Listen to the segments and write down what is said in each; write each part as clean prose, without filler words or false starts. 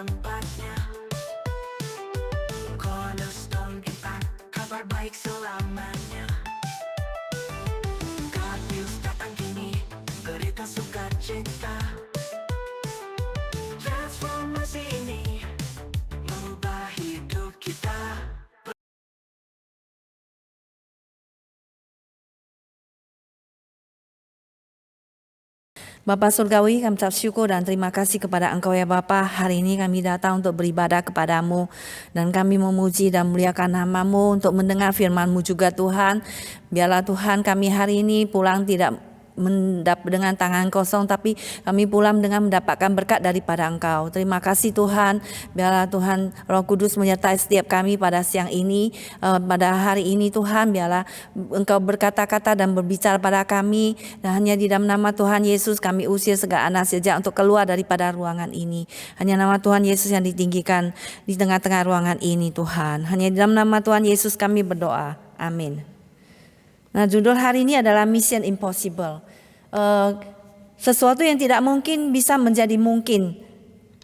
tempatnya. Cornerstone kita, kabar baik selamanya. God News datang kini, berita sukacita. Transformasi ini mengubah hidup kita. Bapa Surgawi, kami ucap syukur dan terima kasih kepada Engkau ya Bapa. Hari ini kami datang untuk beribadah kepadamu dan kami memuji dan memuliakan nama-Mu untuk mendengar firman-Mu juga Tuhan. Biarlah Tuhan kami hari ini pulang tidak dengan tangan kosong, tapi kami pulang dengan mendapatkan berkat daripada Engkau. Terima kasih Tuhan. Biarlah Tuhan Roh Kudus menyertai setiap kami pada siang ini, pada hari ini Tuhan. Biarlah Engkau berkata-kata dan berbicara pada kami, dan hanya di dalam nama Tuhan Yesus kami usir segala anak sejak untuk keluar daripada ruangan ini. Hanya nama Tuhan Yesus yang ditinggikan di tengah-tengah ruangan ini Tuhan. Hanya di dalam nama Tuhan Yesus kami berdoa. Amin. Nah, judul hari ini adalah Mission Impossible. Sesuatu yang tidak mungkin bisa menjadi mungkin.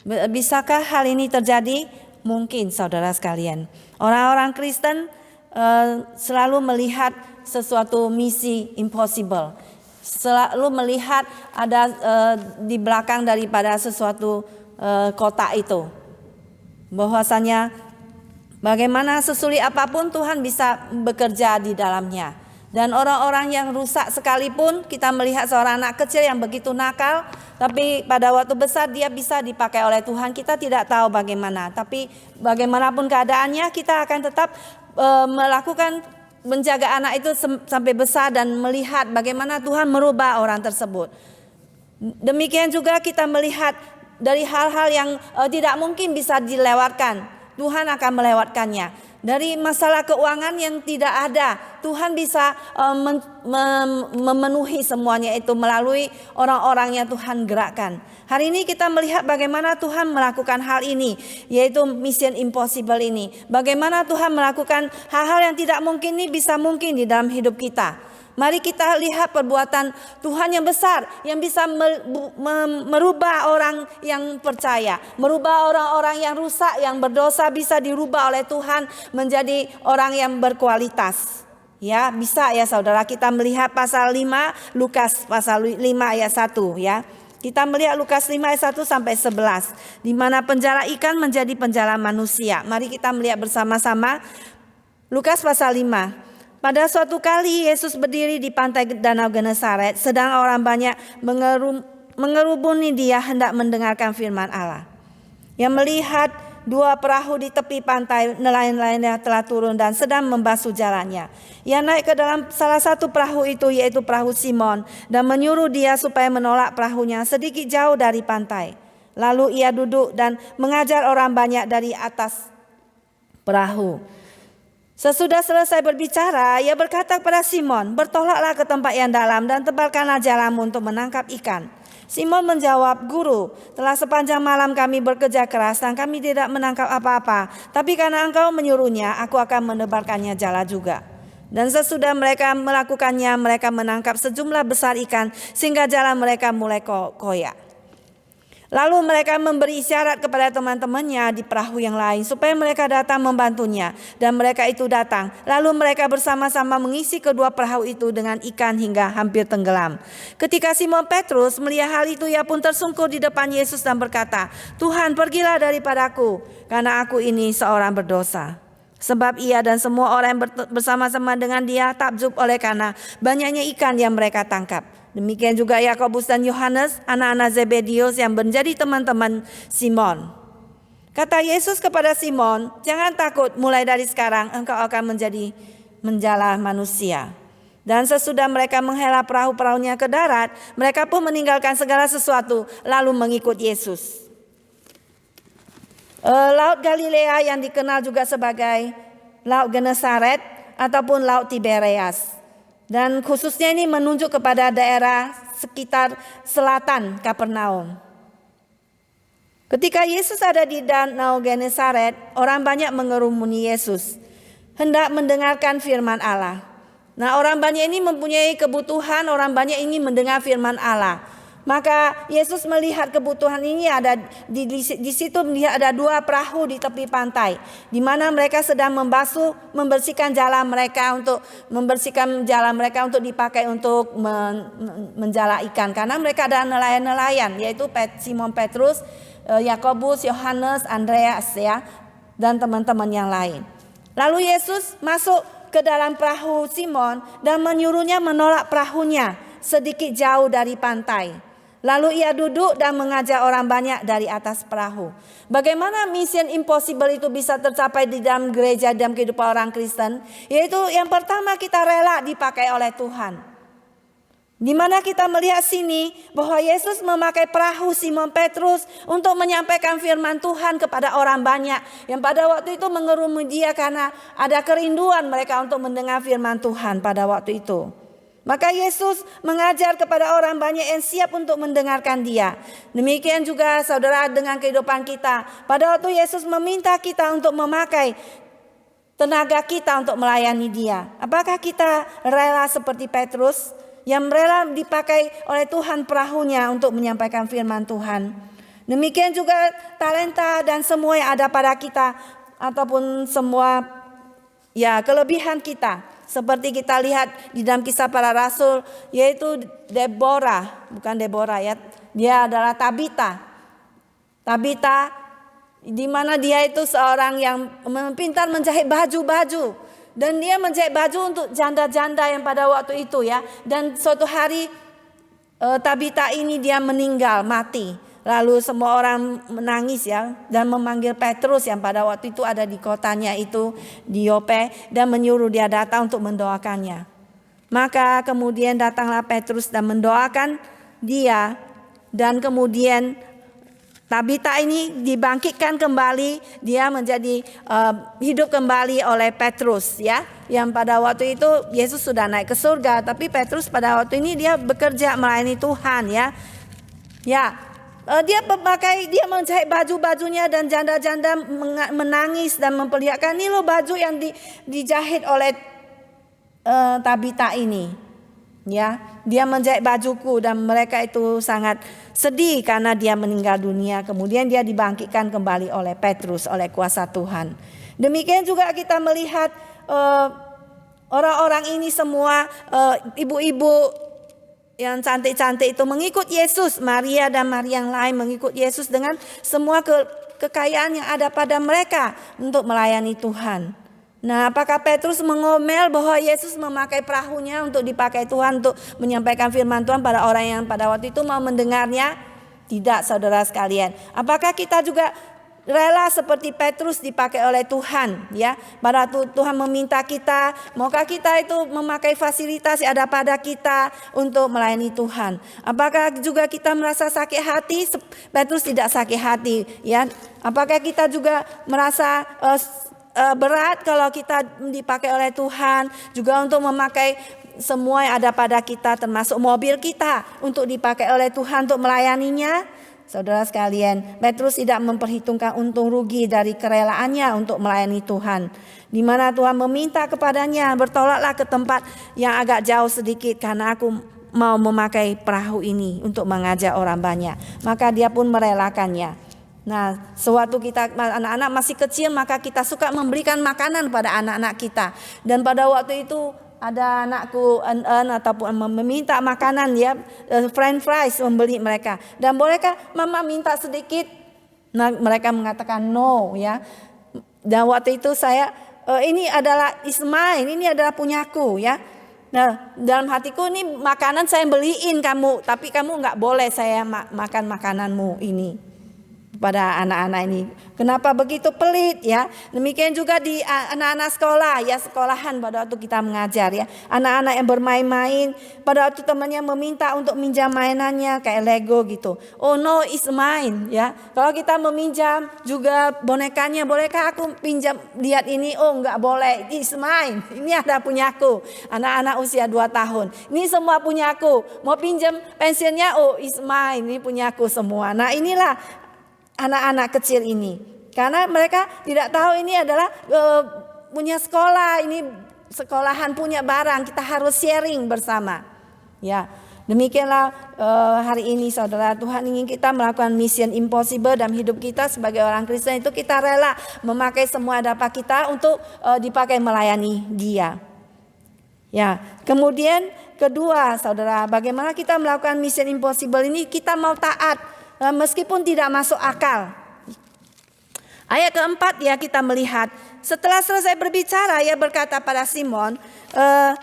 Bisakah hal ini terjadi? Mungkin, saudara sekalian. Orang-orang Kristen selalu melihat sesuatu misi impossible. Selalu melihat ada di belakang daripada sesuatu kotak itu. Bahwasanya bagaimana sesulit apapun Tuhan bisa bekerja di dalamnya. Dan orang-orang yang rusak sekalipun, kita melihat seorang anak kecil yang begitu nakal, tapi pada waktu besar dia bisa dipakai oleh Tuhan. Kita tidak tahu bagaimana, tapi bagaimanapun keadaannya kita akan tetap melakukan menjaga anak itu sampai besar dan melihat bagaimana Tuhan merubah orang tersebut. Demikian juga kita melihat dari hal-hal yang tidak mungkin bisa dilewatkan, Tuhan akan melewatkannya. Dari masalah keuangan yang tidak ada, Tuhan bisa memenuhi semuanya itu melalui orang-orang yang Tuhan gerakkan. Hari ini kita melihat bagaimana Tuhan melakukan hal ini, yaitu Mission Impossible ini. Bagaimana Tuhan melakukan hal-hal yang tidak mungkin ini bisa mungkin di dalam hidup kita. Mari kita lihat perbuatan Tuhan yang besar, yang bisa merubah orang yang percaya, merubah orang-orang yang rusak, yang berdosa bisa dirubah oleh Tuhan menjadi orang yang berkualitas. Ya, bisa ya saudara. Kita melihat pasal 5, Lukas pasal 5 ayat 1 ya. Kita melihat Lukas 5 ayat 1 sampai 11, di mana penjala ikan menjadi penjala manusia. Mari kita melihat bersama-sama Lukas pasal 5. Pada suatu kali Yesus berdiri di pantai Danau Genesaret, sedang orang banyak mengerubuni dia hendak mendengarkan firman Allah. Yang melihat dua perahu di tepi pantai, nelayan-nelayan telah turun dan sedang membasuh jalannya. Ia naik ke dalam salah satu perahu itu, yaitu perahu Simon, dan menyuruh dia supaya menolak perahunya sedikit jauh dari pantai. Lalu ia duduk dan mengajar orang banyak dari atas perahu. Sesudah selesai berbicara, ia berkata kepada Simon, "Bertolaklah ke tempat yang dalam dan tebalkanlah jalamu untuk menangkap ikan." Simon menjawab, "Guru, telah sepanjang malam kami bekerja keras dan kami tidak menangkap apa-apa. Tapi karena Engkau menyuruhnya, aku akan menebarkannya jala juga." Dan sesudah mereka melakukannya, mereka menangkap sejumlah besar ikan sehingga jala mereka mulai koyak. Lalu mereka memberi isyarat kepada teman-temannya di perahu yang lain supaya mereka datang membantunya. Dan mereka itu datang. Lalu mereka bersama-sama mengisi kedua perahu itu dengan ikan hingga hampir tenggelam. Ketika Simon Petrus melihat hal itu, ia pun tersungkur di depan Yesus dan berkata, "Tuhan, pergilah daripadaku, karena aku ini seorang berdosa." Sebab ia dan semua orang yang bersama-sama dengan dia takjub oleh karena banyaknya ikan yang mereka tangkap. Demikian juga Yakobus dan Yohanes, anak-anak Zebedius yang menjadi teman-teman Simon. Kata Yesus kepada Simon, "Jangan takut, mulai dari sekarang engkau akan menjadi menjala manusia." Dan sesudah mereka menghela perahu-perahunya ke darat, mereka pun meninggalkan segala sesuatu lalu mengikut Yesus. Laut Galilea yang dikenal juga sebagai Laut Genesaret ataupun Laut Tiberias. Dan khususnya ini menunjuk kepada daerah sekitar selatan Kapernaum. Ketika Yesus ada di Danau Genesaret, orang banyak mengerumuni Yesus, hendak mendengarkan firman Allah. Nah, orang banyak ini mempunyai kebutuhan, orang banyak ini mendengar firman Allah. Maka Yesus melihat kebutuhan ini, ada di situ melihat ada 2 perahu di tepi pantai, di mana mereka sedang membersihkan jalan mereka untuk dipakai untuk menjala ikan, karena mereka ada nelayan-nelayan, yaitu Simon Petrus, Yakobus, Yohanes, Andreas ya, dan teman-teman yang lain. Lalu Yesus masuk ke dalam perahu Simon dan menyuruhnya menolak perahunya sedikit jauh dari pantai. Lalu ia duduk dan mengajar orang banyak dari atas perahu. Bagaimana mission impossible itu bisa tercapai di dalam gereja, dalam kehidupan orang Kristen? Yaitu yang pertama, kita rela dipakai oleh Tuhan. Di mana kita melihat sini bahwa Yesus memakai perahu Simon Petrus untuk menyampaikan firman Tuhan kepada orang banyak yang pada waktu itu mengerumuni dia, karena ada kerinduan mereka untuk mendengar firman Tuhan pada waktu itu. Maka Yesus mengajar kepada orang banyak yang siap untuk mendengarkan dia. Demikian juga saudara dengan kehidupan kita. Pada waktu Yesus meminta kita untuk memakai tenaga kita untuk melayani dia, apakah kita rela seperti Petrus yang rela dipakai oleh Tuhan perahunya untuk menyampaikan firman Tuhan? Demikian juga talenta dan semua yang ada pada kita, ataupun semua kelebihan kita. Seperti kita lihat di dalam Kisah Para Rasul, yaitu bukan Deborah ya, dia adalah Tabita, di mana dia itu seorang yang pintar menjahit baju-baju, dan dia menjahit baju untuk janda-janda yang pada waktu itu ya. Dan suatu hari Tabita ini dia meninggal, mati. Lalu semua orang menangis ya, dan memanggil Petrus yang pada waktu itu ada di kotanya itu, di Yope, dan menyuruh dia datang untuk mendoakannya. Maka kemudian datanglah Petrus dan mendoakan dia, dan kemudian Tabita ini dibangkitkan kembali, dia menjadi hidup kembali oleh Petrus ya. Yang pada waktu itu Yesus sudah naik ke surga, tapi Petrus pada waktu ini dia bekerja melayani Tuhan ya. Dia menjahit baju-bajunya, dan janda-janda menangis dan memperlihatkan, ini loh baju yang dijahit oleh Tabita ini. Ya, dia menjahit bajuku, dan mereka itu sangat sedih karena dia meninggal dunia. Kemudian dia dibangkitkan kembali oleh Petrus oleh kuasa Tuhan. Demikian juga kita melihat orang-orang ini semua, ibu-ibu yang cantik-cantik itu mengikut Yesus. Maria dan Maria yang lain mengikut Yesus dengan semua kekayaan yang ada pada mereka untuk melayani Tuhan. Nah, apakah Petrus mengomel bahwa Yesus memakai perahunya untuk dipakai Tuhan untuk menyampaikan firman Tuhan pada orang yang pada waktu itu mau mendengarnya? Tidak, saudara sekalian. Apakah kita juga rela seperti Petrus dipakai oleh Tuhan ya? Pada Tuhan meminta kita, maukah kita itu memakai fasilitas yang ada pada kita untuk melayani Tuhan? Apakah juga kita merasa sakit hati? Petrus tidak sakit hati ya. Apakah kita juga merasa berat kalau kita dipakai oleh Tuhan juga untuk memakai semua yang ada pada kita, termasuk mobil kita, untuk dipakai oleh Tuhan untuk melayaninya? Saudara sekalian, Petrus tidak memperhitungkan untung rugi dari kerelaannya untuk melayani Tuhan. Di mana Tuhan meminta kepadanya, bertolaklah ke tempat yang agak jauh sedikit karena aku mau memakai perahu ini untuk mengajar orang banyak. Maka dia pun merelakannya. Nah, sewaktu kita anak-anak masih kecil, maka kita suka memberikan makanan pada anak-anak kita. Dan pada waktu itu ada anakku ataupun meminta makanan ya, french fries, membeli mereka. Dan bolehkah mama minta sedikit? Nah, mereka mengatakan no ya. Dan waktu itu saya ini adalah Ismail, ini adalah punyaku ya. Nah, dalam hatiku, ini makanan saya beliin kamu, tapi kamu nggak boleh saya makan makananmu ini. Pada anak-anak ini, kenapa begitu pelit ya? Demikian juga di anak-anak sekolah ya, sekolahan pada waktu kita mengajar ya, anak-anak yang bermain-main, pada waktu temannya meminta untuk minjam mainannya kayak Lego gitu, oh no, it's mine ya. Kalau kita meminjam juga bonekanya, bolehkah aku pinjam, lihat ini? Oh nggak boleh, it's mine, ini ada punyaku. Anak-anak usia 2 tahun, ini semua punyaku. Mau pinjam pensilnya, oh it's mine, ini punyaku semua. Nah, inilah anak-anak kecil ini, karena mereka tidak tahu ini adalah punya sekolah, ini sekolahan punya barang, kita harus sharing bersama. Ya, Demikianlah hari ini saudara, Tuhan ingin kita melakukan mission impossible dalam hidup kita sebagai orang Kristen. Itu kita rela memakai semua dapat kita untuk dipakai melayani Dia. Ya, kemudian kedua saudara, bagaimana kita melakukan mission impossible ini? Kita mau taat meskipun tidak masuk akal. Ayat keempat ya, kita melihat setelah selesai berbicara, ia berkata pada Simon,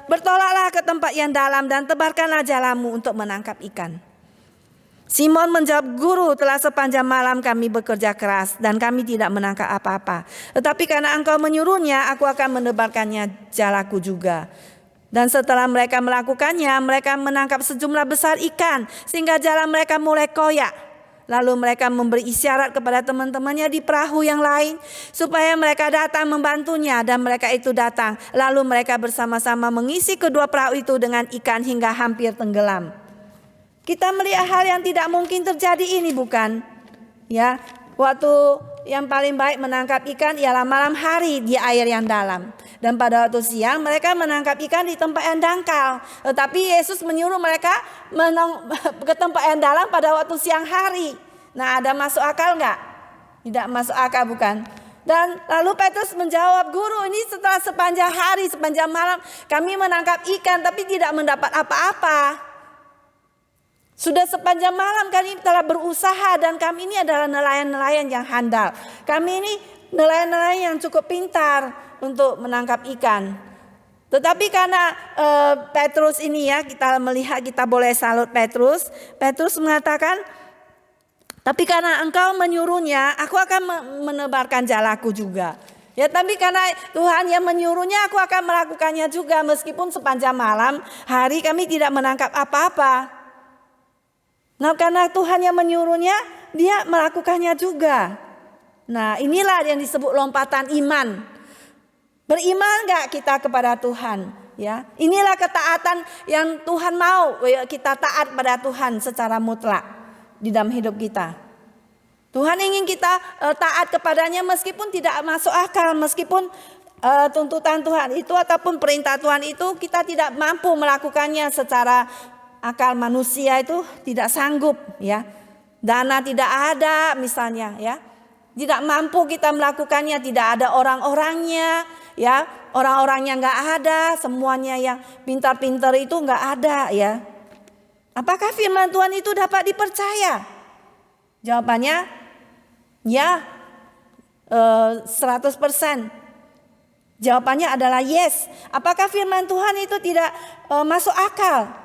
bertolaklah ke tempat yang dalam dan tebarkanlah jalamu untuk menangkap ikan. Simon menjawab, Guru, telah sepanjang malam kami bekerja keras dan kami tidak menangkap apa-apa. Tetapi karena engkau menyuruhnya, aku akan menebarkannya jalaku juga. Dan setelah mereka melakukannya, mereka menangkap sejumlah besar ikan sehingga jala mereka mulai koyak. Lalu mereka memberi isyarat kepada teman-temannya di perahu yang lain supaya mereka datang membantunya, dan mereka itu datang. Lalu mereka bersama-sama mengisi kedua perahu itu dengan ikan hingga hampir tenggelam. Kita melihat hal yang tidak mungkin terjadi ini, bukan? Ya, waktu yang paling baik menangkap ikan ialah malam hari di air yang dalam. Dan pada waktu siang mereka menangkap ikan di tempat yang dangkal. Tetapi Yesus menyuruh mereka ke tempat yang dalam pada waktu siang hari. Nah, ada masuk akal enggak? Tidak masuk akal, bukan? Dan lalu Petrus menjawab, Guru, ini setelah sepanjang hari, sepanjang malam kami menangkap ikan tapi tidak mendapat apa-apa. Sudah sepanjang malam kami telah berusaha dan kami ini adalah nelayan-nelayan yang handal. Kami ini nelayan-nelayan yang cukup pintar untuk menangkap ikan. Tetapi karena Petrus ini ya, kita melihat, kita boleh salut Petrus. Petrus mengatakan, tapi karena engkau menyuruhnya, aku akan menebarkan jalaku juga. Ya, tapi karena Tuhan yang menyuruhnya, aku akan melakukannya juga. Meskipun sepanjang malam hari kami tidak menangkap apa-apa. Nah, karena Tuhan yang menyuruhnya, dia melakukannya juga. Nah, inilah yang disebut lompatan iman. Beriman enggak kita kepada Tuhan? Ya, inilah ketaatan yang Tuhan mau kita taat pada Tuhan secara mutlak di dalam hidup kita. Tuhan ingin kita taat kepadanya meskipun tidak masuk akal, meskipun tuntutan Tuhan itu ataupun perintah Tuhan itu kita tidak mampu melakukannya secara akal manusia, itu tidak sanggup ya. Dana tidak ada misalnya ya. Tidak mampu kita melakukannya, tidak ada orang-orangnya ya. Orang-orangnya enggak ada, semuanya yang pintar-pintar itu enggak ada ya. Apakah firman Tuhan itu dapat dipercaya? Jawabannya ya, 100%. Jawabannya adalah yes. Apakah firman Tuhan itu tidak masuk akal?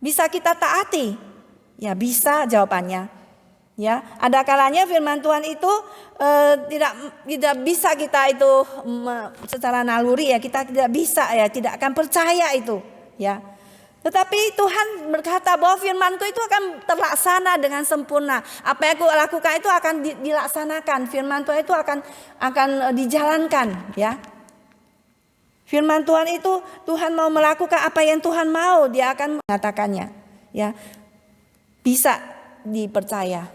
Bisa kita taati? Ya bisa jawabannya. Ya, ada kalanya firman Tuhan itu tidak bisa kita itu secara naluri ya, kita tidak bisa ya, tidak akan percaya itu ya. Tetapi Tuhan berkata bahwa firman-Ku itu akan terlaksana dengan sempurna. Apa yang aku lakukan itu akan dilaksanakan. Firman Tuhan itu akan dijalankan ya. Firman Tuhan itu, Tuhan mau melakukan apa yang Tuhan mau, dia akan mengatakannya ya. Bisa dipercaya.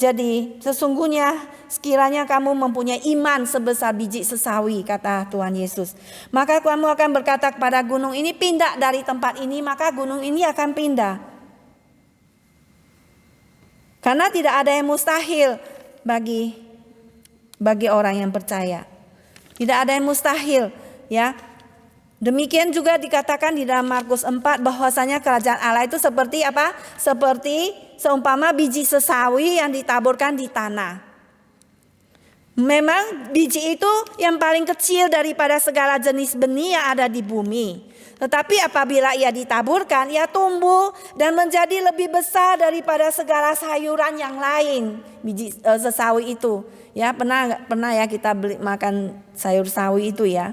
Jadi sesungguhnya sekiranya kamu mempunyai iman sebesar biji sesawi, kata Tuhan Yesus, maka kamu akan berkata kepada gunung ini, pindah dari tempat ini, maka gunung ini akan pindah. Karena tidak ada yang mustahil bagi orang yang percaya. Tidak ada yang mustahil ya. Demikian juga dikatakan di dalam Markus 4 bahwasanya kerajaan Allah itu seperti apa? Seperti seumpama biji sesawi yang ditaburkan di tanah. Memang biji itu yang paling kecil daripada segala jenis benih yang ada di bumi. Tetapi apabila ia ditaburkan, ia tumbuh dan menjadi lebih besar daripada segala sayuran yang lain. Biji sesawi itu, ya pernah ya kita makan sayur sawi itu ya.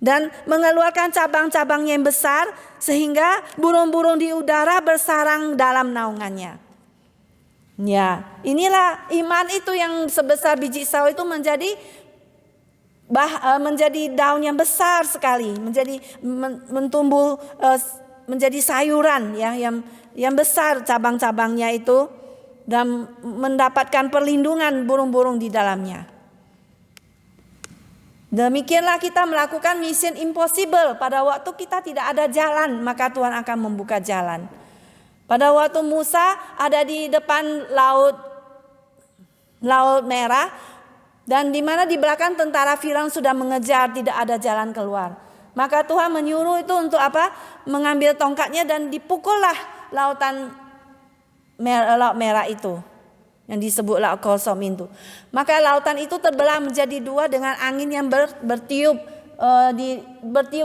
Dan mengeluarkan cabang-cabang yang besar sehingga burung-burung di udara bersarang dalam naungannya. Ya, inilah iman itu yang sebesar biji sawi itu menjadi daun yang besar sekali, mentumbuh menjadi sayuran ya yang besar cabang-cabangnya itu, dan mendapatkan perlindungan burung-burung di dalamnya. Demikianlah kita melakukan mission impossible. Pada waktu kita tidak ada jalan, maka Tuhan akan membuka jalan. Pada waktu Musa ada di depan Laut Merah, dan di mana di belakang tentara Firaun sudah mengejar, tidak ada jalan keluar. Maka Tuhan menyuruh itu untuk apa? Mengambil tongkatnya dan dipukullah Laut Merah itu, yang disebut Laut Kosong itu. Maka lautan itu terbelah menjadi dua dengan angin yang bertiup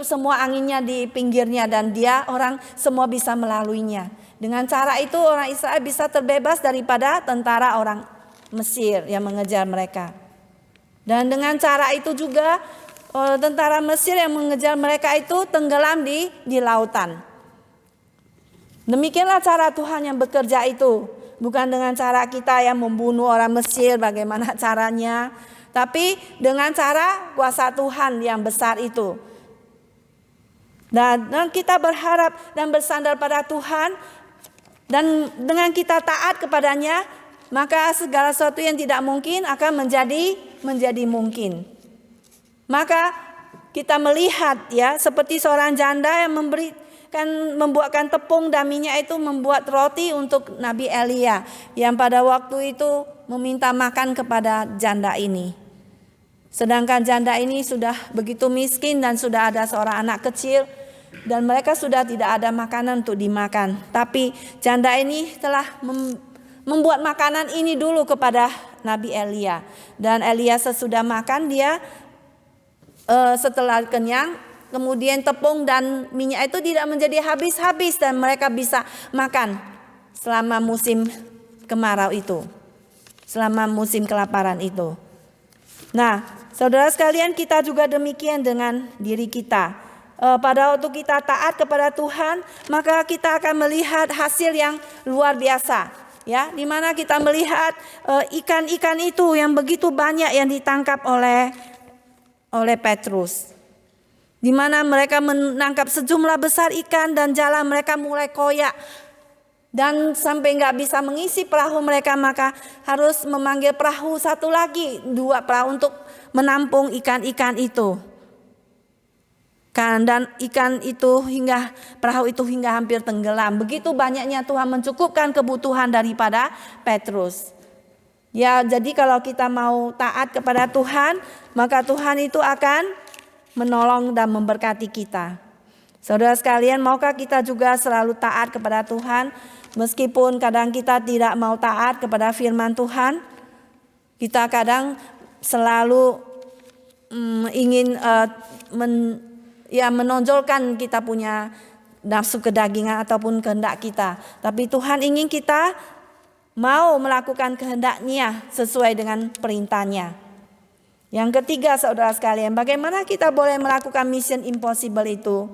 semua anginnya di pinggirnya, dan orang semua bisa melaluinya. Dengan cara itu orang Israel bisa terbebas daripada tentara orang Mesir yang mengejar mereka. Dan dengan cara itu juga tentara Mesir yang mengejar mereka itu tenggelam di lautan. Demikianlah cara Tuhan yang bekerja itu. Bukan dengan cara kita yang membunuh orang Mesir, bagaimana caranya. Tapi dengan cara kuasa Tuhan yang besar itu. Dan kita berharap dan bersandar pada Tuhan. Dan dengan kita taat kepadanya, maka segala sesuatu yang tidak mungkin akan menjadi mungkin. Maka kita melihat ya, seperti seorang janda yang membuatkan tepung dan minyak itu membuat roti untuk Nabi Elia, yang pada waktu itu meminta makan kepada janda ini. Sedangkan janda ini sudah begitu miskin dan sudah ada seorang anak kecil, dan mereka sudah tidak ada makanan untuk dimakan. Tapi janda ini telah membuat makanan ini dulu kepada Nabi Elia. Dan Elia sesudah makan, dia setelah kenyang, kemudian tepung dan minyak itu tidak menjadi habis-habis, dan mereka bisa makan selama musim kemarau itu, selama musim kelaparan itu. Nah, saudara sekalian, kita juga demikian dengan diri kita. Pada waktu kita taat kepada Tuhan, maka kita akan melihat hasil yang luar biasa. Ya, di mana kita melihat ikan-ikan itu yang begitu banyak yang ditangkap oleh Petrus. Di mana mereka menangkap sejumlah besar ikan dan jalan mereka mulai koyak. Dan sampai nggak bisa mengisi perahu mereka, maka harus memanggil perahu satu lagi, 2 perahu untuk menampung ikan-ikan itu. Dan ikan itu perahu itu hingga hampir tenggelam. Begitu banyaknya Tuhan mencukupkan kebutuhan daripada Petrus. Ya, jadi kalau kita mau taat kepada Tuhan, maka Tuhan itu akan menolong dan memberkati kita. Saudara sekalian, maukah kita juga selalu taat kepada Tuhan, meskipun kadang kita tidak mau taat kepada firman Tuhan? Kita kadang selalu ingin menonjolkan kita punya nafsu kedagingan ataupun kehendak kita. Tapi Tuhan ingin kita mau melakukan kehendak-Nya sesuai dengan perintah-Nya. Yang ketiga, saudara sekalian, bagaimana kita boleh melakukan mission impossible itu?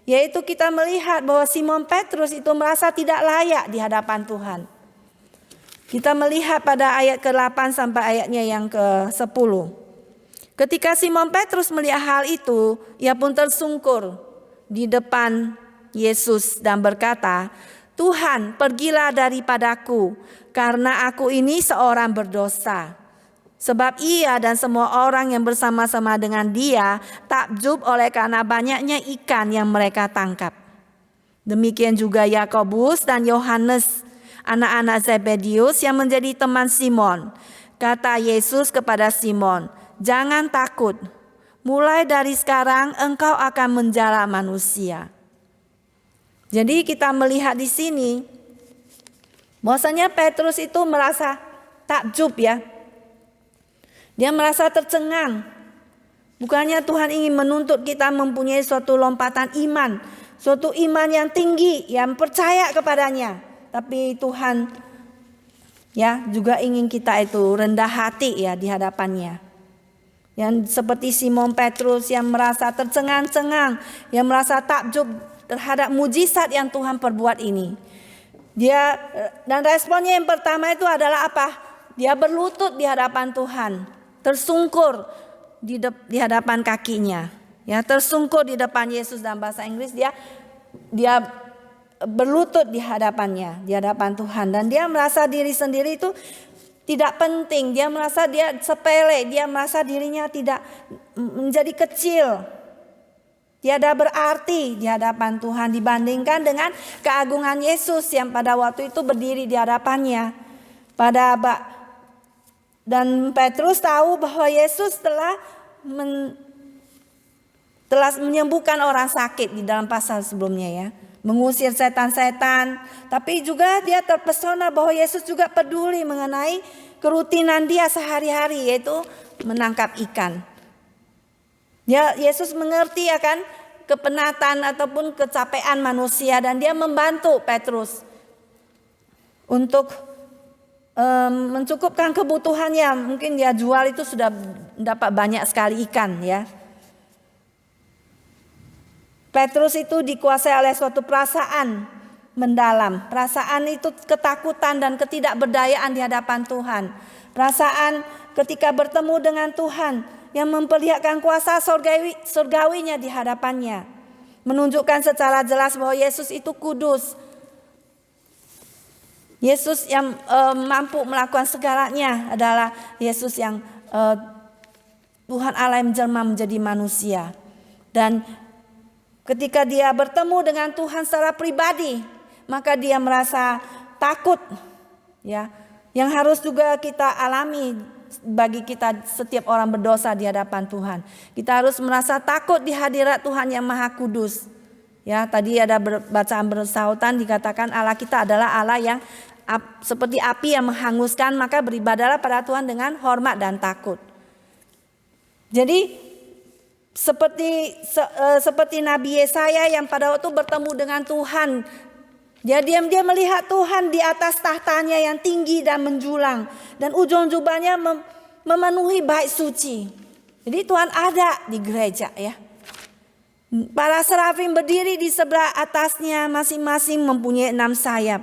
Yaitu kita melihat bahwa Simon Petrus itu merasa tidak layak di hadapan Tuhan. Kita melihat pada ayat ke-8 sampai ayatnya yang ke-10. Ketika Simon Petrus melihat hal itu, ia pun tersungkur di depan Yesus dan berkata, "Tuhan, pergilah daripadaku, karena aku ini seorang berdosa." Sebab ia dan semua orang yang bersama-sama dengan dia takjub oleh karena banyaknya ikan yang mereka tangkap. Demikian juga Yakobus dan Yohanes, anak-anak Zebedius yang menjadi teman Simon. Kata Yesus kepada Simon, "Jangan takut, mulai dari sekarang engkau akan menjala manusia." Jadi kita melihat di sini bahwasanya Petrus itu merasa takjub ya. Dia merasa tercengang. Bukannya Tuhan ingin menuntut kita mempunyai suatu lompatan iman, suatu iman yang tinggi, yang percaya kepadanya. Tapi Tuhan ya juga ingin kita itu rendah hati ya di hadapannya. Yang seperti Simon Petrus yang merasa tercengang-cengang, yang merasa takjub terhadap mujizat yang Tuhan perbuat ini. Dan responnya yang pertama itu adalah apa? Dia berlutut di hadapan Tuhan, tersungkur di hadapan kakinya. Ya, tersungkur di depan Yesus, dalam bahasa Inggris dia berlutut di hadapannya, di hadapan Tuhan, dan dia merasa diri sendiri itu tidak penting, dia merasa dia sepele, dia merasa dirinya tidak menjadi kecil. Tiada berarti di hadapan Tuhan dibandingkan dengan keagungan Yesus yang pada waktu itu berdiri di hadapannya. Dan Petrus tahu bahwa Yesus telah menyembuhkan orang sakit di dalam pasal sebelumnya ya. Mengusir setan-setan. Tapi juga dia terpesona bahwa Yesus juga peduli mengenai kerutinan dia sehari-hari, yaitu menangkap ikan. Yesus mengerti akan kepenatan ataupun kecapean manusia, dan dia membantu Petrus untuk mencukupkan kebutuhannya. Mungkin dia jual itu sudah dapat banyak sekali ikan ya. Petrus itu dikuasai oleh suatu perasaan mendalam. Perasaan itu ketakutan dan ketidakberdayaan di hadapan Tuhan. Perasaan ketika bertemu dengan Tuhan yang memperlihatkan kuasa surgawinya di hadapannya. Menunjukkan secara jelas bahwa Yesus itu kudus. Yesus yang mampu melakukan segalanya adalah Yesus yang Tuhan Allah yang menjelma menjadi manusia. Dan ketika dia bertemu dengan Tuhan secara pribadi, maka dia merasa takut ya. Yang harus juga kita alami bagi kita setiap orang berdosa di hadapan Tuhan. Kita harus merasa takut di hadirat Tuhan yang Maha Kudus. Ya, tadi ada bacaan bersautan dikatakan Allah kita adalah Allah yang seperti api yang menghanguskan, maka beribadahlah pada Tuhan dengan hormat dan takut. Jadi seperti Nabi Yesaya yang pada waktu bertemu dengan Tuhan, dia diam-diam melihat Tuhan di atas tahtanya yang tinggi dan menjulang, dan ujung jubahnya memenuhi bait suci. Jadi Tuhan ada di gereja ya. Para serafim berdiri di sebelah atasnya, masing-masing mempunyai 6 sayap.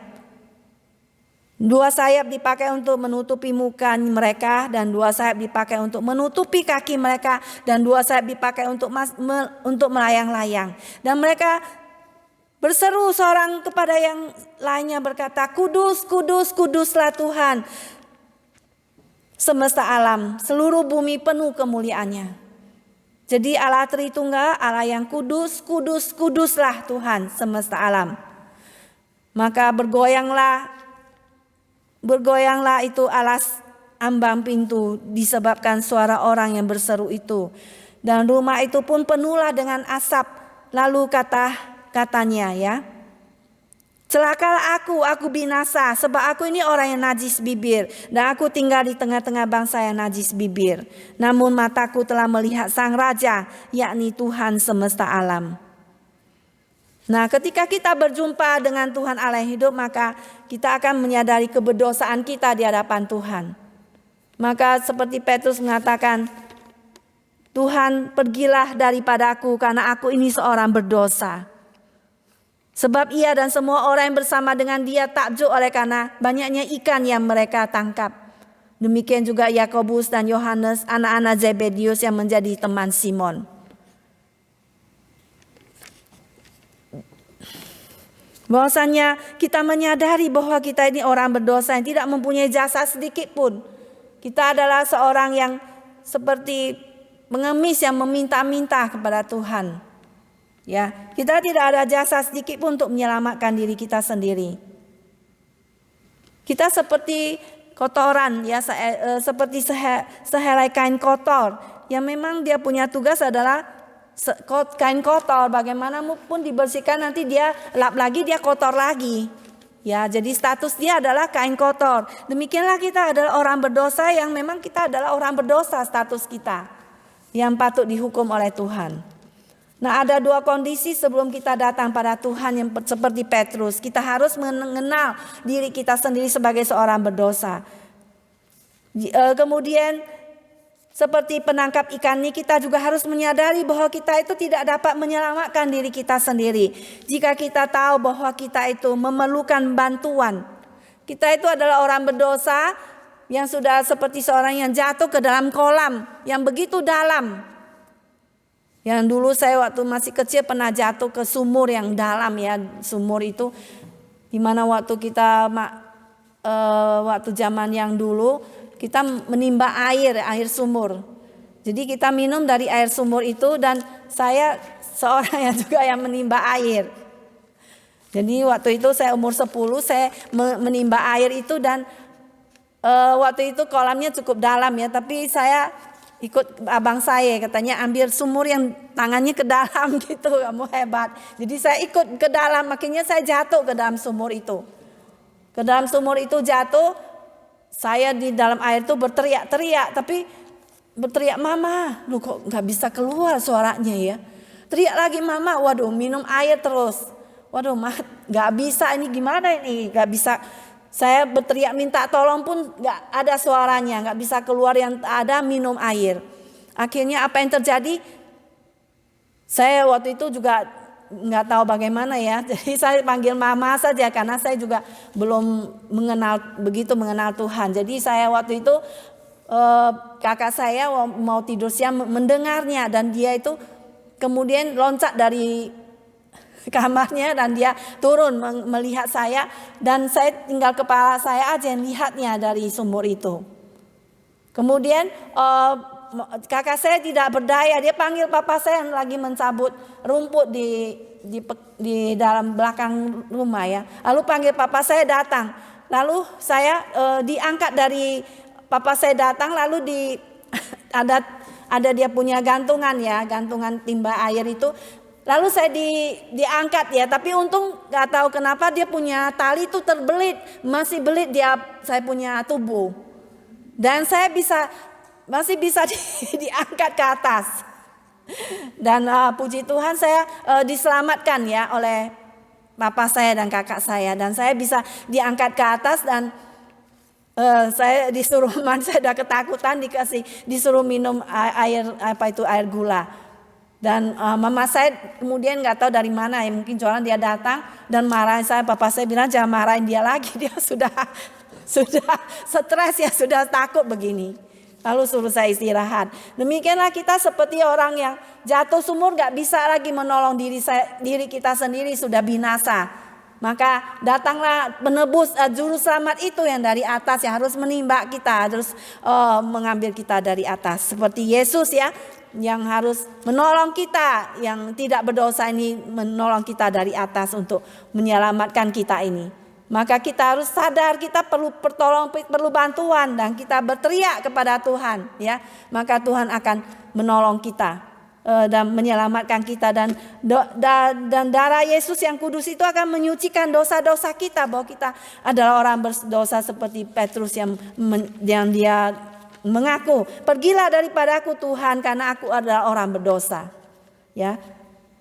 2 sayap dipakai untuk menutupi muka mereka, dan 2 sayap dipakai untuk menutupi kaki mereka, dan 2 sayap dipakai untuk melayang-layang. Dan mereka berseru seorang kepada yang lainnya berkata, "Kudus, kudus, kuduslah Tuhan semesta alam, seluruh bumi penuh kemuliaannya." Jadi Allah Tritunggal, Allah yang kudus, kudus, kuduslah Tuhan semesta alam. Maka bergoyanglah itu alas ambang pintu disebabkan suara orang yang berseru itu. Dan rumah itu pun penuhlah dengan asap. Lalu katanya ya, "Celakalah aku binasa, sebab aku ini orang yang najis bibir, dan aku tinggal di tengah-tengah bangsa yang najis bibir. Namun mataku telah melihat Sang Raja, yakni Tuhan semesta alam." Nah, ketika kita berjumpa dengan Tuhan Allah yang hidup, maka kita akan menyadari keberdosaan kita di hadapan Tuhan. Maka seperti Petrus mengatakan, "Tuhan, pergilah daripadaku karena aku ini seorang berdosa." Sebab ia dan semua orang yang bersama dengan dia takjub oleh karena banyaknya ikan yang mereka tangkap. Demikian juga Yakobus dan Yohanes, anak-anak Zebedius yang menjadi teman Simon. Bahwasanya kita menyadari bahwa kita ini orang berdosa yang tidak mempunyai jasa sedikit pun. Kita adalah seorang yang seperti pengemis yang meminta-minta kepada Tuhan. Ya, kita tidak ada jasa sedikit pun untuk menyelamatkan diri kita sendiri. Kita seperti kotoran ya, seperti sehelai kain kotor yang memang dia punya tugas adalah kain kotor, bagaimanapun dibersihkan nanti dia lap lagi, dia kotor lagi. Ya, jadi status dia adalah kain kotor. Demikianlah kita adalah orang berdosa yang memang kita adalah orang berdosa, status kita yang patut dihukum oleh Tuhan. Nah, ada 2 kondisi sebelum kita datang pada Tuhan yang seperti Petrus. Kita harus mengenal diri kita sendiri sebagai seorang berdosa. Kemudian seperti penangkap ikan ini, kita juga harus menyadari bahwa kita itu tidak dapat menyelamatkan diri kita sendiri. Jika kita tahu bahwa kita itu memerlukan bantuan. Kita itu adalah orang berdosa yang sudah seperti seorang yang jatuh ke dalam kolam yang begitu dalam. Yang dulu saya waktu masih kecil pernah jatuh ke sumur yang dalam ya. Sumur itu dimana waktu kita waktu zaman yang dulu kita menimba air sumur. Jadi kita minum dari air sumur itu, dan saya seorang yang juga yang menimba air. Jadi waktu itu saya umur 10, saya menimba air itu, dan waktu itu kolamnya cukup dalam ya, tapi saya ikut abang saya, katanya ambil sumur yang tangannya ke dalam gitu, kamu hebat. Jadi saya ikut ke dalam, akhirnya saya jatuh ke dalam sumur itu. Ke dalam sumur itu jatuh, saya di dalam air itu berteriak-teriak, tapi berteriak mama, lu kok nggak bisa keluar suaranya ya. Teriak lagi mama, waduh minum air terus. Waduh mah nggak bisa, ini gimana ini, nggak bisa. Saya berteriak minta tolong pun nggak ada suaranya, nggak bisa keluar, yang ada minum air. Akhirnya apa yang terjadi? Saya waktu itu juga nggak tahu bagaimana ya. Jadi saya panggil mama saja, karena saya juga belum begitu mengenal Tuhan. Jadi saya waktu itu kakak saya mau tidur siang mendengarnya, dan dia itu kemudian loncat dari kamarnya dan dia turun melihat saya, dan saya tinggal kepala saya aja yang lihatnya dari sumur itu. Kemudian kakak saya tidak berdaya, dia panggil papa saya yang lagi mencabut rumput di dalam belakang rumah ya. Lalu panggil papa saya datang, lalu saya diangkat dari papa saya datang, lalu ada dia punya gantungan ya, gantungan timba air itu. Lalu saya diangkat ya, tapi untung nggak tahu kenapa dia punya tali itu terbelit, masih belit saya punya tubuh, dan saya masih bisa diangkat ke atas. Dan puji Tuhan saya diselamatkan ya oleh papa saya dan kakak saya, dan saya bisa diangkat ke atas, dan saya disuruh saya udah ketakutan, disuruh minum air gula. Dan mama saya kemudian nggak tahu dari mana ya, mungkin jualan dia datang dan marahin saya. Papa saya bilang jangan marahin dia lagi, dia sudah stres ya, sudah takut begini. Lalu suruh saya istirahat. Demikianlah kita seperti orang yang jatuh sumur, nggak bisa lagi menolong diri kita sendiri, sudah binasa. Maka datanglah penebus, juru selamat itu yang dari atas, yang harus menimba kita, harus mengambil kita dari atas. Seperti Yesus ya, yang harus menolong kita yang tidak berdosa ini, menolong kita dari atas untuk menyelamatkan kita ini. Maka kita harus sadar kita perlu perlu bantuan, dan kita berteriak kepada Tuhan ya. Maka Tuhan akan menolong kita dan menyelamatkan kita, dan darah Yesus yang kudus itu akan menyucikan dosa-dosa kita, bahwa kita adalah orang berdosa seperti Petrus yang dia mengaku, pergilah daripadaku Tuhan, karena aku adalah orang berdosa ya.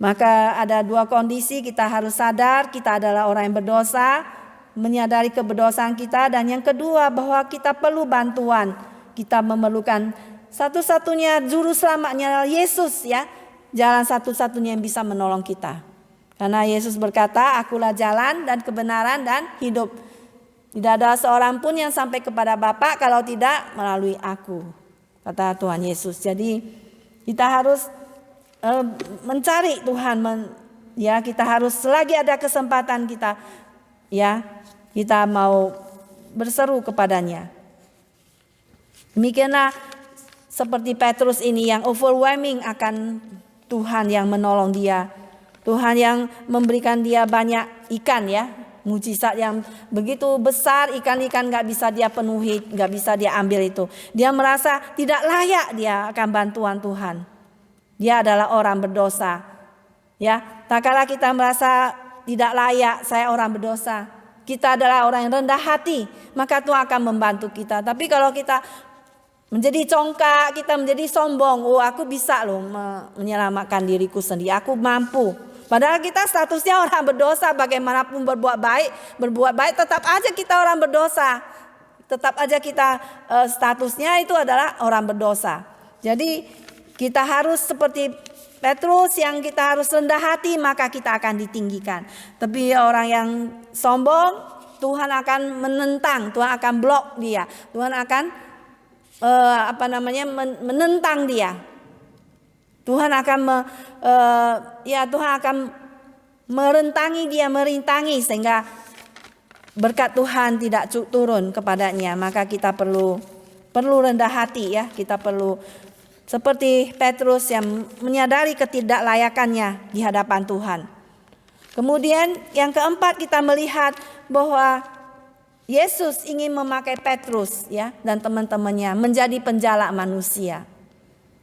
Maka ada dua kondisi, kita harus sadar kita adalah orang yang berdosa, menyadari keberdosaan kita, dan yang kedua bahwa kita perlu bantuan, kita memerlukan satu-satunya juru selamatnya Yesus ya, jalan satu-satunya yang bisa menolong kita. Karena Yesus berkata, akulah jalan dan kebenaran dan hidup. Tidak ada seorang pun yang sampai kepada Bapa kalau tidak melalui aku, kata Tuhan Yesus. Jadi kita harus mencari Tuhan, ya kita harus selagi ada kesempatan kita mau berseru kepadanya. Demikianlah seperti Petrus ini yang overwhelming akan Tuhan yang menolong dia. Tuhan yang memberikan dia banyak ikan ya. Mujizat yang begitu besar, ikan-ikan gak bisa dia penuhi, gak bisa dia ambil itu. Dia merasa tidak layak dia akan bantuan Tuhan. Dia adalah orang berdosa. Ya, tak kala kita merasa tidak layak, saya orang berdosa, kita adalah orang yang rendah hati, maka Tuhan akan membantu kita. Tapi kalau kita menjadi congkak, kita menjadi sombong, aku bisa loh menyelamatkan diriku sendiri, aku mampu. Padahal kita statusnya orang berdosa, bagaimanapun berbuat baik tetap aja kita orang berdosa. Tetap aja kita statusnya itu adalah orang berdosa. Jadi kita harus seperti Petrus yang kita harus rendah hati, maka kita akan ditinggikan. Tapi orang yang sombong, Tuhan akan menentang, Tuhan akan blok dia, Tuhan akan menentang dia. Tuhan akan Tuhan akan merintangi dia, sehingga berkat Tuhan tidak turun kepadanya. Maka kita perlu perlu rendah hati ya. Kita perlu seperti Petrus yang menyadari ketidaklayakannya di hadapan Tuhan. Kemudian yang keempat, kita melihat bahwa Yesus ingin memakai Petrus ya dan teman-temannya menjadi penjala manusia.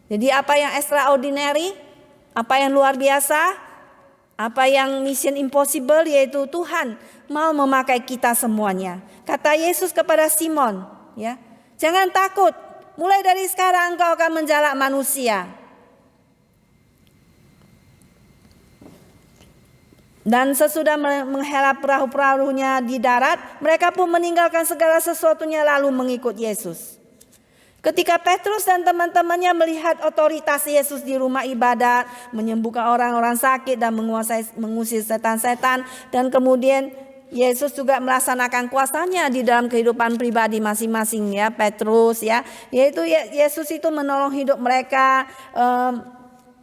Jadi apa yang extraordinary, apa yang luar biasa, apa yang mission impossible, yaitu Tuhan mau memakai kita semuanya. Kata Yesus kepada Simon, ya, jangan takut, mulai dari sekarang engkau akan menjala manusia. Dan sesudah menghela perahu-perahunya di darat, mereka pun meninggalkan segala sesuatunya lalu mengikut Yesus. Ketika Petrus dan teman-temannya melihat otoritas Yesus di rumah ibadat, menyembuhkan orang-orang sakit dan mengusir setan-setan, dan kemudian Yesus juga melaksanakan kuasanya di dalam kehidupan pribadi masing-masing ya, Petrus ya, yaitu Yesus itu menolong hidup mereka,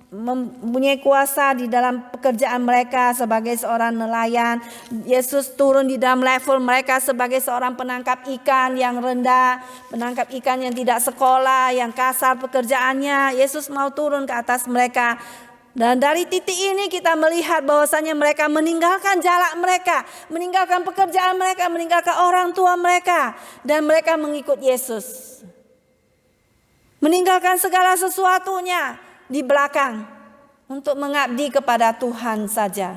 mempunyai kuasa di dalam pekerjaan mereka sebagai seorang nelayan. Yesus turun di dalam level mereka sebagai seorang penangkap ikan yang rendah, penangkap ikan yang tidak sekolah, yang kasar pekerjaannya. Yesus mau turun ke atas mereka. Dan dari titik ini kita melihat bahwasanya mereka meninggalkan jalan mereka, meninggalkan pekerjaan mereka, meninggalkan orang tua mereka, dan mereka mengikut Yesus. Meninggalkan segala sesuatunya di belakang untuk mengabdi kepada Tuhan saja.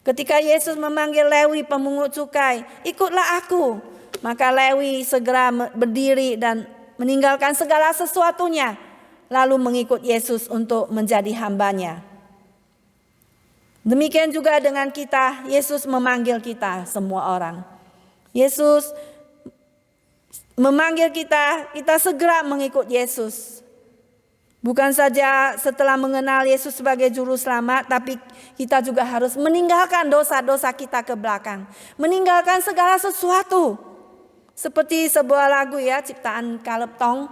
Ketika Yesus memanggil Lewi pemungut cukai, ikutlah aku. Maka Lewi segera berdiri dan meninggalkan segala sesuatunya, lalu mengikut Yesus untuk menjadi hambanya. Demikian juga dengan kita, Yesus memanggil kita semua orang. Yesus memanggil kita, kita segera mengikut Yesus. Bukan saja setelah mengenal Yesus sebagai juru selamat, tapi kita juga harus meninggalkan dosa-dosa kita ke belakang. Meninggalkan segala sesuatu. Seperti sebuah lagu ya, ciptaan Caleb Tong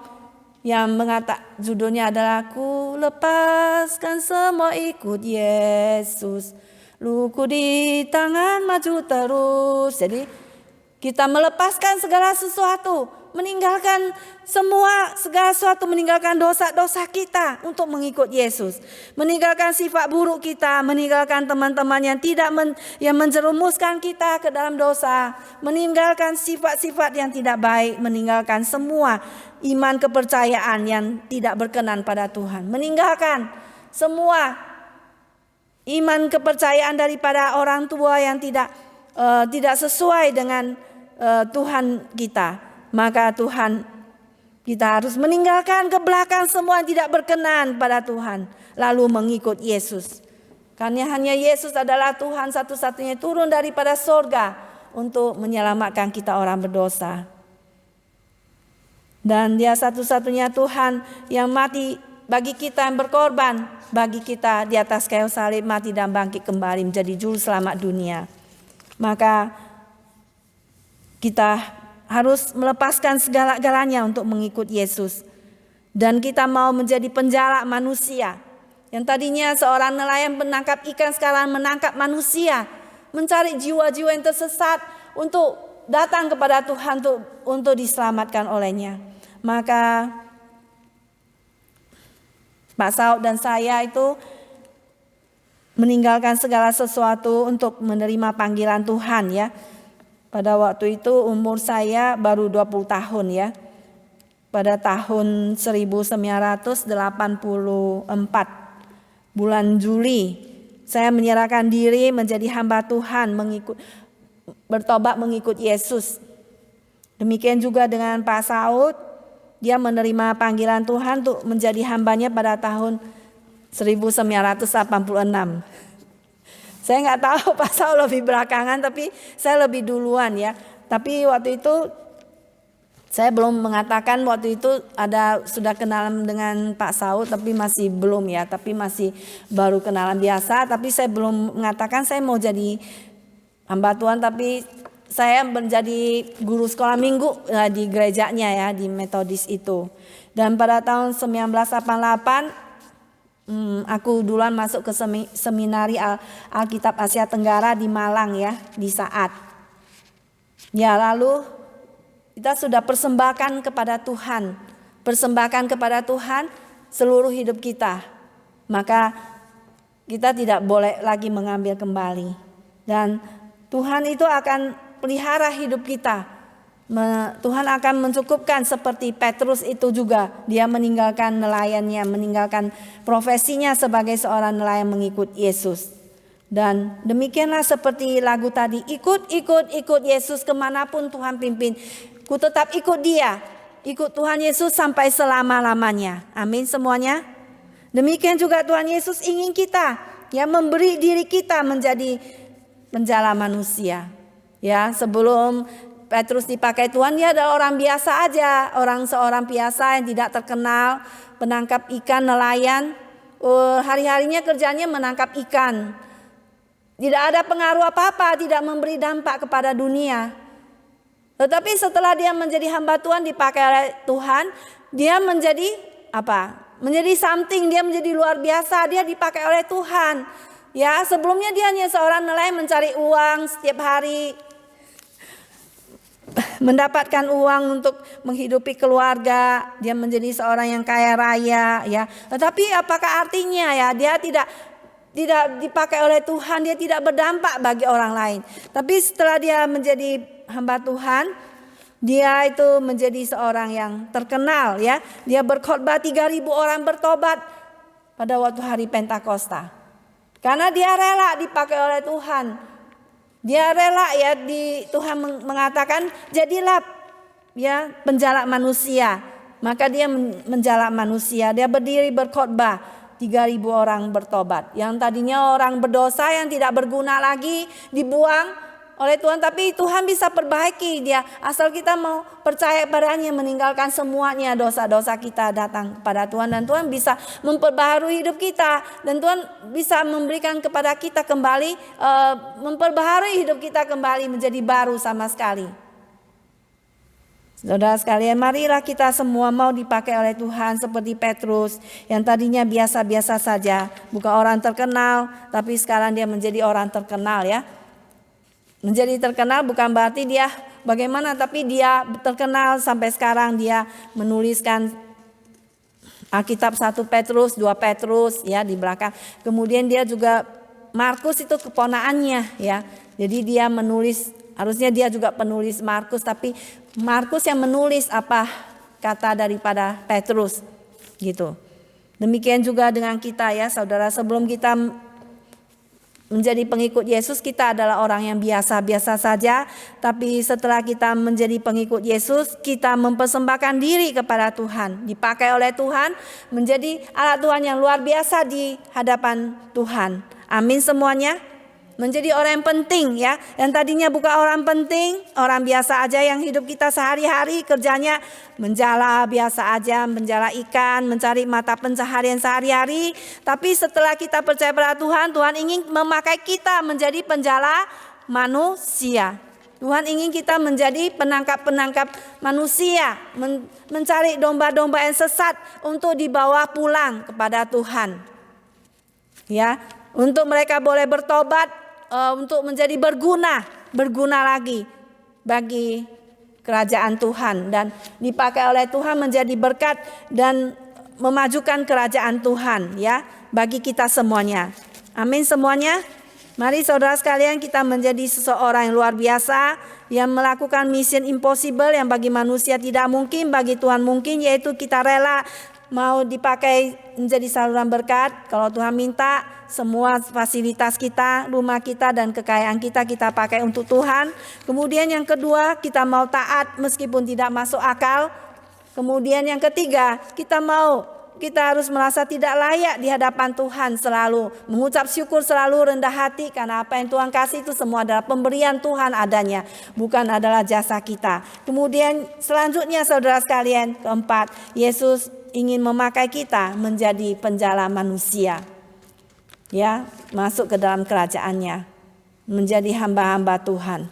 yang mengatakan judulnya adalah Ku lepaskan semua ikut Yesus, luku di tangan maju terus. Jadi kita melepaskan segala sesuatu, meninggalkan segala sesuatu, meninggalkan dosa-dosa kita untuk mengikut Yesus. Meninggalkan sifat buruk kita, meninggalkan teman-teman yang yang menjerumuskan kita ke dalam dosa, meninggalkan sifat-sifat yang tidak baik, meninggalkan semua iman kepercayaan yang tidak berkenan pada Tuhan, meninggalkan semua iman kepercayaan daripada orang tua yang tidak sesuai dengan Tuhan kita. Maka Tuhan, kita harus meninggalkan ke belakang semua yang tidak berkenan pada Tuhan, lalu mengikut Yesus. Karena hanya Yesus adalah Tuhan satu-satunya turun daripada sorga untuk menyelamatkan kita orang berdosa. Dan Dia satu-satunya Tuhan yang mati bagi kita, yang berkorban bagi kita di atas kayu salib, mati dan bangkit kembali menjadi juru selamat dunia. Maka kita harus melepaskan segala-galanya untuk mengikut Yesus. Dan kita mau menjadi penjala manusia. Yang tadinya seorang nelayan penangkap ikan, sekarang menangkap manusia. Mencari jiwa-jiwa yang tersesat untuk datang kepada Tuhan untuk diselamatkan olehnya. Maka Pak Saud dan saya itu meninggalkan segala sesuatu untuk menerima panggilan Tuhan ya. Pada waktu itu umur saya baru 20 tahun ya. Pada tahun 1984 bulan Juli saya menyerahkan diri menjadi hamba Tuhan, bertobat mengikut Yesus. Demikian juga dengan Pak Saud, dia menerima panggilan Tuhan untuk menjadi hambanya pada tahun 1986. Saya nggak tahu Pak Saul lebih belakangan, tapi saya lebih duluan ya. Tapi waktu itu saya belum mengatakan, waktu itu sudah kenalan dengan Pak Saul, tapi masih belum ya. Tapi masih baru kenalan biasa. Tapi saya belum mengatakan saya mau jadi hamba Tuhan, tapi saya menjadi guru sekolah minggu di gerejanya ya, di Metodis itu. Dan pada tahun 1988 aku duluan masuk ke seminari Alkitab Asia Tenggara di Malang ya, di Saat. Ya lalu Kita sudah persembahkan kepada Tuhan. Persembahkan kepada Tuhan seluruh hidup kita. Maka kita tidak boleh lagi mengambil kembali. Dan Tuhan itu akan pelihara hidup kita. Tuhan akan mencukupkan seperti Petrus itu juga. Dia meninggalkan nelayannya, meninggalkan profesinya sebagai seorang nelayan mengikut Yesus. Dan demikianlah seperti lagu tadi, ikut Yesus kemanapun Tuhan pimpin. Ku tetap ikut dia, ikut Tuhan Yesus sampai selama-lamanya. Amin semuanya. Demikian juga Tuhan Yesus ingin kita, ya, memberi diri kita menjadi penjala manusia. Ya, sebelum Petrus dipakai Tuhan, dia adalah orang biasa aja, seorang biasa yang tidak terkenal, penangkap ikan, nelayan. Hari-harinya kerjanya menangkap ikan. Tidak ada pengaruh apa-apa, tidak memberi dampak kepada dunia. Tetapi setelah dia menjadi hamba Tuhan, dipakai oleh Tuhan, dia menjadi apa? Menjadi something, dia menjadi luar biasa, dia dipakai oleh Tuhan. Ya, sebelumnya dia hanya seorang nelayan mencari uang setiap hari, mendapatkan uang untuk menghidupi keluarga, dia menjadi seorang yang kaya raya, ya. Tetapi apakah artinya, ya, dia tidak dipakai oleh Tuhan, dia tidak berdampak bagi orang lain. Tapi setelah dia menjadi hamba Tuhan, dia itu menjadi seorang yang terkenal, ya. Dia berkhotbah 3.000 orang bertobat pada waktu hari Pentakosta. Karena dia rela dipakai oleh Tuhan. Dia rela, ya, Tuhan mengatakan jadilah, ya, penjala manusia. Maka dia menjala manusia. Dia berdiri berkhotbah. 3.000 orang bertobat. Yang tadinya orang berdosa yang tidak berguna lagi dibuang oleh Tuhan. Tapi Tuhan bisa perbaiki dia. Asal kita mau percaya padanya, meninggalkan semuanya dosa-dosa kita, datang kepada Tuhan. Dan Tuhan bisa memperbaharui hidup kita. Dan Tuhan bisa memberikan kepada kita kembali, memperbaharui hidup kita kembali menjadi baru sama sekali. Saudara sekalian, marilah kita semua mau dipakai oleh Tuhan seperti Petrus yang tadinya biasa-biasa saja, bukan orang terkenal, tapi sekarang dia menjadi orang terkenal, ya. Menjadi terkenal bukan berarti dia bagaimana, tapi dia terkenal sampai sekarang. Dia menuliskan Alkitab 1 Petrus, 2 Petrus, ya, di belakang. Kemudian dia juga, Markus itu keponakannya, ya. Jadi dia menulis, harusnya dia juga penulis Markus, tapi Markus yang menulis apa kata daripada Petrus, gitu. Demikian juga dengan kita, ya, saudara. Sebelum kita menjadi pengikut Yesus, kita adalah orang yang biasa-biasa saja. Tapi setelah kita menjadi pengikut Yesus, kita mempersembahkan diri kepada Tuhan, dipakai oleh Tuhan, menjadi alat Tuhan yang luar biasa di hadapan Tuhan. Amin semuanya. Menjadi orang yang penting, ya. Yang tadinya bukan orang penting, orang biasa aja yang hidup kita sehari-hari kerjanya menjala biasa aja, menjala ikan, mencari mata pencaharian sehari-hari. Tapi setelah kita percaya pada Tuhan, Tuhan ingin memakai kita menjadi penjala manusia. Tuhan ingin kita menjadi penangkap-penangkap manusia, mencari domba-domba yang sesat untuk dibawa pulang kepada Tuhan. Ya, untuk mereka boleh bertobat, untuk menjadi berguna lagi bagi kerajaan Tuhan, dan dipakai oleh Tuhan menjadi berkat dan memajukan kerajaan Tuhan, ya, bagi kita semuanya. Amin semuanya. Mari saudara sekalian, kita menjadi seseorang yang luar biasa, yang melakukan mission impossible yang bagi manusia tidak mungkin, bagi Tuhan mungkin, yaitu kita rela mau dipakai menjadi saluran berkat. Kalau Tuhan minta, semua fasilitas kita, rumah kita, dan kekayaan kita pakai untuk Tuhan. Kemudian yang kedua, kita mau taat meskipun tidak masuk akal. Kemudian yang ketiga, kita harus merasa tidak layak di hadapan Tuhan, selalu mengucap syukur, selalu rendah hati, karena apa yang Tuhan kasih itu semua adalah pemberian Tuhan adanya, bukan adalah jasa kita. Kemudian selanjutnya saudara sekalian, keempat, Yesus ingin memakai kita menjadi penjala manusia, ya, masuk ke dalam kerajaannya, menjadi hamba-hamba Tuhan.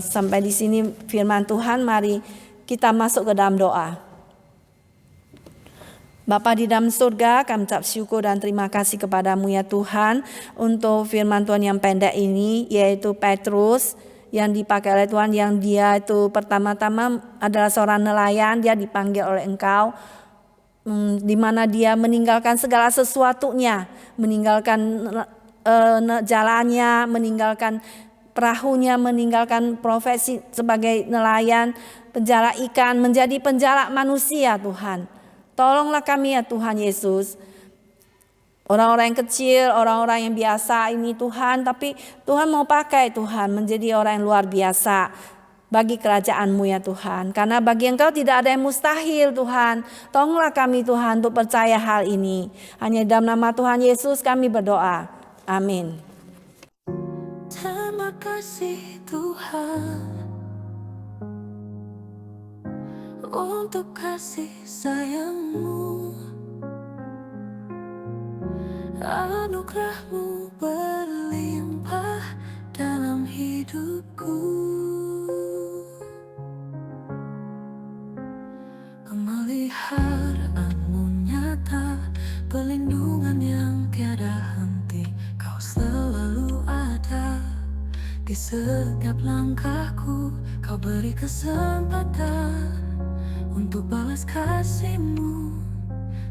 Sampai di sini firman Tuhan. Mari kita masuk ke dalam doa. Bapa di dalam surga, kami ucap syukur dan terima kasih kepadamu, ya Tuhan, untuk firman Tuhan yang pendek ini, yaitu Petrus yang dipakai oleh Tuhan, yang dia itu pertama-tama adalah seorang nelayan, dia dipanggil oleh Engkau, di mana dia meninggalkan segala sesuatunya, meninggalkan jalannya, meninggalkan perahunya, meninggalkan profesi sebagai nelayan, penjala ikan, menjadi penjala manusia. Tuhan, tolonglah kami ya Tuhan Yesus, orang-orang yang kecil, orang-orang yang biasa ini Tuhan, tapi Tuhan mau pakai Tuhan menjadi orang yang luar biasa bagi kerajaan-Mu ya Tuhan. Karena bagi Engkau tidak ada yang mustahil Tuhan. Tolonglah kami Tuhan untuk percaya hal ini. Hanya dalam nama Tuhan Yesus kami berdoa. Amin. Terima kasih Tuhan untuk kasih sayang-Mu, anugerah-Mu berlimpah dalam hidupku. Pemeliharaan-Mu nyata, perlindungan yang tiada henti. Kau selalu ada di setiap langkahku. Kau beri kesempatan untuk balas kasih-Mu.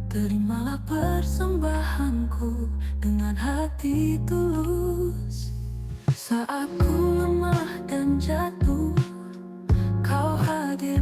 Terimalah persembahanku dengan hati tulus. Saat ku lemah dan jatuh, Kau hadir.